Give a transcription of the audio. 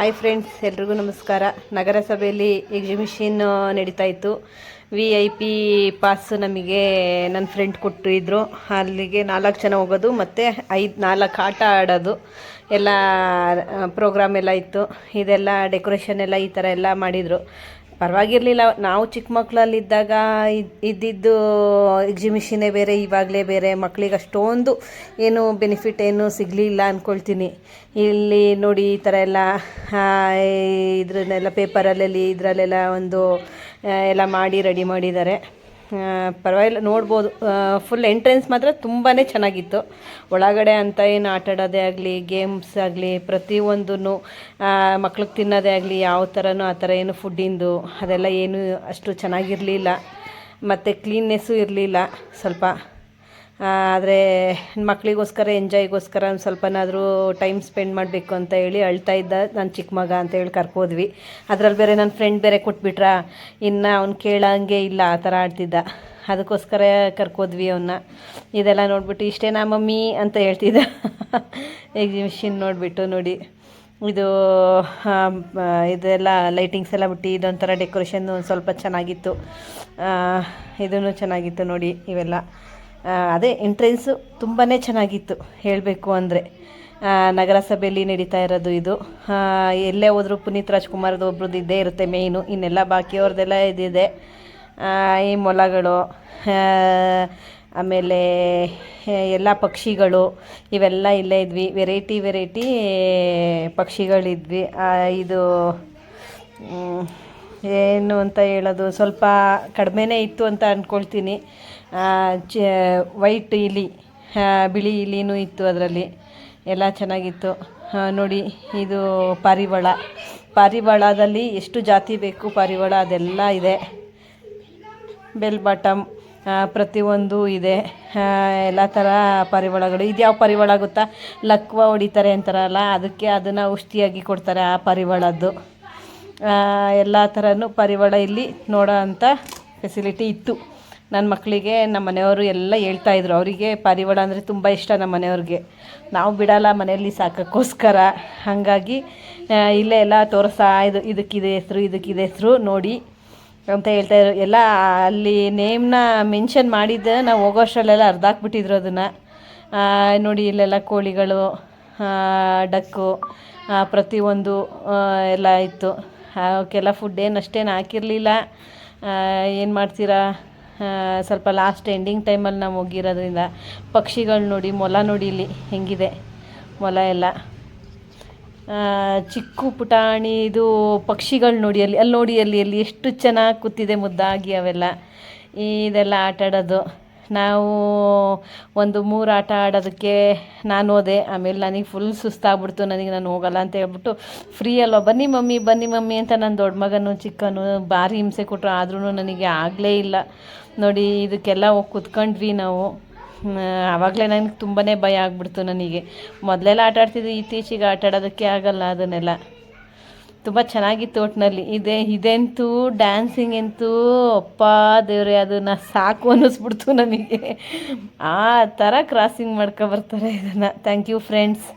Hi friends, ಎಲ್ರಿಗೂ ನಮಸ್ಕಾರ. ನಗರಸಭೆಯಲ್ಲಿ ಎಕ್ಸಿಬಿಷನ್ ನಡೀತಾ ಇತ್ತು. VIP ಪಾಸ್ ನಮಗೆ ನನ್ನ ಫ್ರೆಂಡ್ ಕೊಟ್ಟಿದ್ರು. ಅಲ್ಲಿಗೆ 4 ಜನ ಹೋಗೋದು ಮತ್ತು 4 ಆಟ ಆಡೋದು ಎಲ್ಲ ಪ್ರೋಗ್ರಾಮ್ ಎಲ್ಲ ಇತ್ತು. ಇದೆಲ್ಲ ಡೆಕೋರೇಷನ್ ಎಲ್ಲ ಈ ಥರ ಎಲ್ಲ ಮಾಡಿದರು. ಪರವಾಗಿರಲಿಲ್ಲ. ನಾವು ಚಿಕ್ಕ ಮಕ್ಕಳಲ್ಲಿದ್ದಾಗ ಇದ್ದಿದ್ದು ಎಕ್ಸಿಬಿಷನ್ನೇ ಬೇರೆ, ಇವಾಗಲೇ ಬೇರೆ. ಮಕ್ಕಳಿಗೆ ಅಷ್ಟೊಂದು ಏನು ಬೆನಿಫಿಟ್ ಏನು ಸಿಗಲಿಲ್ಲ ಅಂದ್ಕೊಳ್ತೀನಿ. ಇಲ್ಲಿ ನೋಡಿ ಈ ಥರ ಎಲ್ಲ ಇದ್ರನ್ನೆಲ್ಲ ಪೇಪರಲ್ಲೆಲ್ಲಿ ಇದರಲ್ಲೆಲ್ಲ ಒಂದು ಎಲ್ಲ ಮಾಡಿ ರೆಡಿ ಮಾಡಿದ್ದಾರೆ. ಪರವಾಗಿಲ್ಲ, ನೋಡ್ಬೋದು. ಫುಲ್ ಎಂಟ್ರೆನ್ಸ್ ಮಾತ್ರ ತುಂಬಾ ಚೆನ್ನಾಗಿತ್ತು. ಒಳಗಡೆ ಅಂತ ಏನು ಆಟಾಡೋದೇ ಆಗಲಿ, ಗೇಮ್ಸ್ ಆಗಲಿ, ಪ್ರತಿಯೊಂದೂ ಮಕ್ಳಿಗೆ ತಿನ್ನೋದೇ ಆಗಲಿ, ಯಾವ ಥರನೂ ಆ ಥರ ಏನು ಫುಡ್ಡಿಂದು ಅದೆಲ್ಲ ಏನು ಅಷ್ಟು ಚೆನ್ನಾಗಿರಲಿಲ್ಲ. ಮತ್ತು ಕ್ಲೀನ್ನೆಸ್ಸು ಇರಲಿಲ್ಲ ಸ್ವಲ್ಪ. ಆದರೆ ಮಕ್ಕಳಿಗೋಸ್ಕರ ಎಂಜಾಯ್ಗೋಸ್ಕರ ಒಂದು ಸ್ವಲ್ಪನಾದರೂ ಟೈಮ್ ಸ್ಪೆಂಡ್ ಮಾಡಬೇಕು ಅಂತ ಹೇಳಿ ಅಳ್ತಾ ಇದ್ದ ನನ್ನ ಚಿಕ್ಕ ಮಗ ಅಂತ ಹೇಳಿ ಕರ್ಕೋದ್ವಿ. ಅದರಲ್ಲಿ ಬೇರೆ ನನ್ನ ಫ್ರೆಂಡ್ ಬೇರೆ ಕೊಟ್ಬಿಟ್ರಾ, ಇನ್ನು ಅವ್ನು ಕೇಳೋಂಗೆ ಇಲ್ಲ, ಆ ಥರ ಆಡ್ತಿದ್ದ. ಅದಕ್ಕೋಸ್ಕರ ಕರ್ಕೋದ್ವಿ ಅವನ್ನ. ಇದೆಲ್ಲ ನೋಡ್ಬಿಟ್ಟು ಇಷ್ಟೇನಾ ಮಮ್ಮಿ ಅಂತ ಹೇಳ್ತಿದ್ದ. ಎಕ್ಸಿಬಿಷನ್ ನೋಡಿಬಿಟ್ಟು ನೋಡಿ, ಇದು ಇದೆಲ್ಲ ಲೈಟಿಂಗ್ಸ್ ಎಲ್ಲ ಬಿಟ್ಟು ಇದೊಂಥರ ಡೆಕೋರೇಷನ್ನು ಸ್ವಲ್ಪ ಚೆನ್ನಾಗಿತ್ತು. ಇದೂ ಚೆನ್ನಾಗಿತ್ತು ನೋಡಿ. ಇವೆಲ್ಲ ಅದೇ ಎಂಟ್ರೆನ್ಸು ತುಂಬಾ ಚೆನ್ನಾಗಿತ್ತು ಹೇಳಬೇಕು ಅಂದರೆ. ನಗರಸಭೆಯಲ್ಲಿ ನಡೀತಾ ಇರೋದು ಇದು. ಎಲ್ಲೇ ಹೋದರೂ ಪುನೀತ್ ರಾಜ್ಕುಮಾರ್ದು ಒಬ್ರದ್ದು ಇದ್ದೇ ಇರುತ್ತೆ ಮೇಯ್ನು. ಇನ್ನೆಲ್ಲ ಬಾಕಿಯವ್ರದ್ದೆಲ್ಲ ಇದಿದೆ. ಈ ಮೊಲಗಳು, ಆಮೇಲೆ ಎಲ್ಲ ಪಕ್ಷಿಗಳು ಇವೆಲ್ಲ ಇಲ್ಲೇ ಇದ್ವಿ. ವೆರೈಟಿ ಪಕ್ಷಿಗಳಿದ್ವಿ. ಇದು ಏನು ಅಂತ ಹೇಳೋದು, ಸ್ವಲ್ಪ ಕಡಿಮೆನೇ ಇತ್ತು ಅಂತ ಅಂದ್ಕೊಳ್ತೀನಿ. ವೈಟ್ ಇಲಿ, ಬಿಳಿ ಇಲಿನೂ ಇತ್ತು ಅದರಲ್ಲಿ. ಎಲ್ಲ ಚೆನ್ನಾಗಿತ್ತು ನೋಡಿ. ಇದು ಪಾರಿವಾಳದಲ್ಲಿ ಎಷ್ಟು ಜಾತಿ ಬೇಕು ಪಾರಿವಾಳ ಅದೆಲ್ಲ ಇದೆ. ಬೆಲ್ ಬಾಟಮ್ ಪ್ರತಿಯೊಂದು ಇದೆ. ಎಲ್ಲ ಥರ ಪಾರಿವಾಳಗಳು. ಇದು ಯಾವ ಪಾರಿವಾಳ ಗೊತ್ತಾ? ಲಕ್ವ ಹೊಡಿತಾರೆ ಅಂತಾರಲ್ಲ, ಅದಕ್ಕೆ ಅದನ್ನು ಔಷಧಿಯಾಗಿ ಕೊಡ್ತಾರೆ ಆ ಪಾರಿವಾಳದ್ದು. ಎಲ್ಲ ಥರನೂ ಪಾರಿವಾಳ ಇಲ್ಲಿ ನೋಡೋ ಅಂಥ ಫೆಸಿಲಿಟಿ ಇತ್ತು. ನನ್ನ ಮಕ್ಕಳಿಗೆ ನಮ್ಮ ಮನೆಯವರು ಎಲ್ಲ ಹೇಳ್ತಾಯಿದ್ರು, ಅವರಿಗೆ ಪಾರಿವಾಳ ಅಂದರೆ ತುಂಬ ಇಷ್ಟ. ನಮ್ಮ ಮನೆಯವ್ರಿಗೆ ನಾವು ಬಿಡಲ್ಲ ಮನೆಯಲ್ಲಿ ಸಾಕೋಕ್ಕೋಸ್ಕರ. ಹಾಗಾಗಿ ಇಲ್ಲೇ ಎಲ್ಲ ಇದಕ್ಕಿದೆ ಹೆಸರು ನೋಡಿ ಅಂತ ಹೇಳ್ತಾಯಿದ್ರು. ಎಲ್ಲ ಅಲ್ಲಿ ನೇಮ್ನ ಮೆನ್ಷನ್ ಮಾಡಿದ್ದೆ, ನಾವು ಹೋಗೋ ಅಷ್ಟರಲ್ಲೆಲ್ಲ ಅರ್ಧಾಕ್ಬಿಟ್ಟಿದ್ರು ಅದನ್ನು. ನೋಡಿ ಇಲ್ಲೆಲ್ಲ ಕೋಳಿಗಳು, ಡಕ್ಕು, ಪ್ರತಿಯೊಂದು ಎಲ್ಲ ಇತ್ತು. ಅವಕ್ಕೆಲ್ಲ ಫುಡ್ ಏನು ಅಷ್ಟೇನು ಹಾಕಿರಲಿಲ್ಲ. ಏನು ಮಾಡ್ತೀರಾ, ಸ್ವಲ್ಪ ಲಾಸ್ಟ್ ಎಂಡಿಂಗ್ ಟೈಮಲ್ಲಿ ನಾವು ಹೋಗಿರೋದ್ರಿಂದ. ಪಕ್ಷಿಗಳು ನೋಡಿ, ಮೊಲ ನೋಡಿ ಇಲ್ಲಿ ಹೆಂಗಿದೆ ಮೊಲ ಎಲ್ಲ. ಚಿಕ್ಕು ಪುಟಾಣಿ ಇದು ಪಕ್ಷಿಗಳು ನೋಡಿ, ಅಲ್ಲಿ ನೋಡಿ, ಅಲ್ಲಿ ಎಷ್ಟು ಚೆನ್ನಾಗಿ ಕೂತಿದೆ ಮುದ್ದಾಗಿ. ಅವೆಲ್ಲ ಇದೆಲ್ಲ ಆಟಾಡೋದು. ನಾವು ಒಂದು 3 ಆಟ ಆಡೋದಕ್ಕೆ ನಾನು ಹೋದೆ. ಆಮೇಲೆ ನನಗೆ ಫುಲ್ ಸುಸ್ತಾಗ್ಬಿಡ್ತು. ನಾನು ಹೋಗಲ್ಲ ಅಂತ ಹೇಳ್ಬಿಟ್ಟು, ಫ್ರೀ ಅಲ್ವಾ ಬನ್ನಿ ಮಮ್ಮಿ ಅಂತ ನನ್ನ ದೊಡ್ಡ ಮಗನು ಚಿಕ್ಕನು ಭಾರಿ ಹಿಂಸೆ ಕೊಟ್ಟರು. ಆದ್ರೂ ನನಗೆ ಆಗಲೇ ಇಲ್ಲ ನೋಡಿ. ಇದಕ್ಕೆಲ್ಲ ಹೋಗಿ ಕೂತ್ಕೊಂಡ್ವಿ ನಾವು. ಆವಾಗಲೇ ನನಗೆ ತುಂಬಾ ಭಯ ಆಗ್ಬಿಡ್ತು ನನಗೆ. ಮೊದಲೆಲ್ಲ ಆಟ ಆಡ್ತಿದ್ವಿ, ಇತ್ತೀಚೆಗೆ ಆಟ ಆಡೋದಕ್ಕೆ ಆಗಲ್ಲ ಅದನ್ನೆಲ್ಲ. ತುಂಬ ಚೆನ್ನಾಗಿತ್ತು ಒಟ್ಟಿನಲ್ಲಿ. ಇದಂತೂ ಡ್ಯಾನ್ಸಿಂಗ್ ಅಂತೂ ಅಪ್ಪ ದೇವ್ರೆ, ಅದನ್ನು ಸಾಕು ಅನ್ನಿಸ್ಬಿಡ್ತು ನನಗೆ. ಆ ಥರ ಕ್ರಾಸಿಂಗ್ ಮಾಡ್ಕೊಬರ್ತಾರೆ ಇದನ್ನು. Thank you friends.